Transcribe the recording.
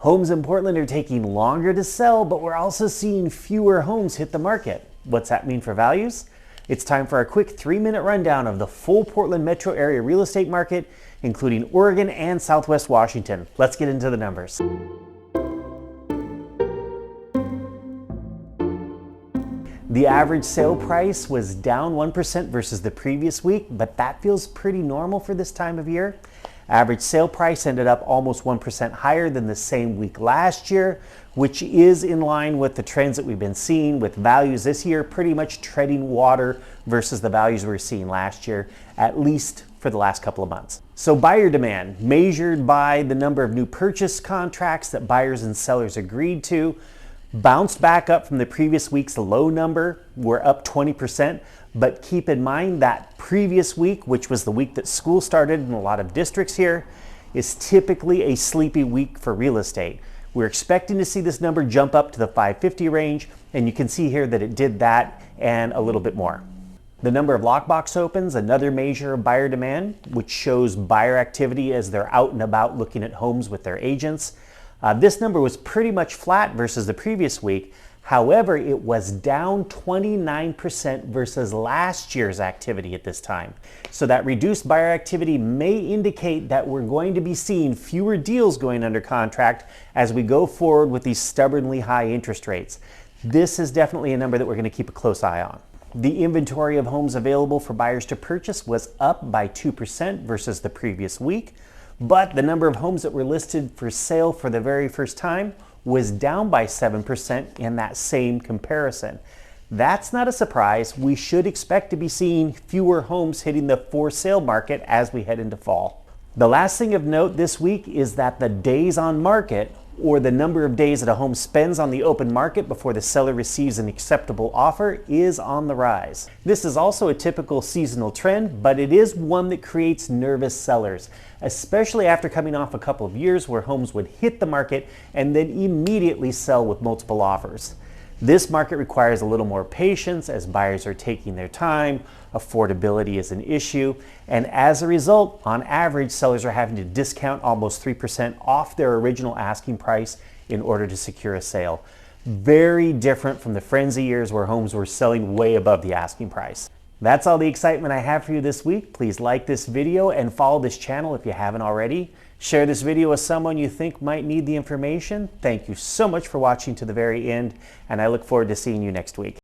Homes in Portland are taking longer to sell, but we're also seeing fewer homes hit the market. What's that mean for values? It's time for a quick 3-minute rundown of the full Portland metro area real estate market, including Oregon and Southwest Washington. Let's get into the numbers. The average sale price was down 1% versus the previous week, but that feels pretty normal for this time of year. Average sale price ended up almost 1% higher than the same week last year, which is in line with the trends that we've been seeing, with values this year pretty much treading water versus the values we were seeing last year, at least for the last couple of months. So buyer demand, measured by the number of new purchase contracts that buyers and sellers agreed to, bounced back up from the previous week's low number. We're up 20%, but keep in mind that previous week, which was the week that school started in a lot of districts here, is typically a sleepy week for real estate. We're expecting to see this number jump up to the 550 range, and you can see here that it did that and a little bit more. The number of lockbox opens, another measure of buyer demand, which shows buyer activity as they're out and about looking at homes with their agents. This number was pretty much flat versus the previous week. However, it was down 29% versus last year's activity at this time. So that reduced buyer activity may indicate that we're going to be seeing fewer deals going under contract as we go forward with these stubbornly high interest rates. This is definitely a number that we're going to keep a close eye on. The inventory of homes available for buyers to purchase was up by 2% versus the previous week. But the number of homes that were listed for sale for the very first time was down by 7% in that same comparison. That's not a surprise. We should expect to be seeing fewer homes hitting the for sale market as we head into fall. The last thing of note this week is that the days on market, or the number of days that a home spends on the open market before the seller receives an acceptable offer, is on the rise. This is also a typical seasonal trend, but it is one that creates nervous sellers, especially after coming off a couple of years where homes would hit the market and then immediately sell with multiple offers. This market requires a little more patience as buyers are taking their time, affordability is an issue, and as a result, on average, sellers are having to discount almost 3% off their original asking price in order to secure a sale. Very different from the frenzy years where homes were selling way above the asking price. That's all the excitement I have for you this week. Please like this video and follow this channel if you haven't already. Share this video with someone you think might need the information. Thank you so much for watching to the very end, and I look forward to seeing you next week.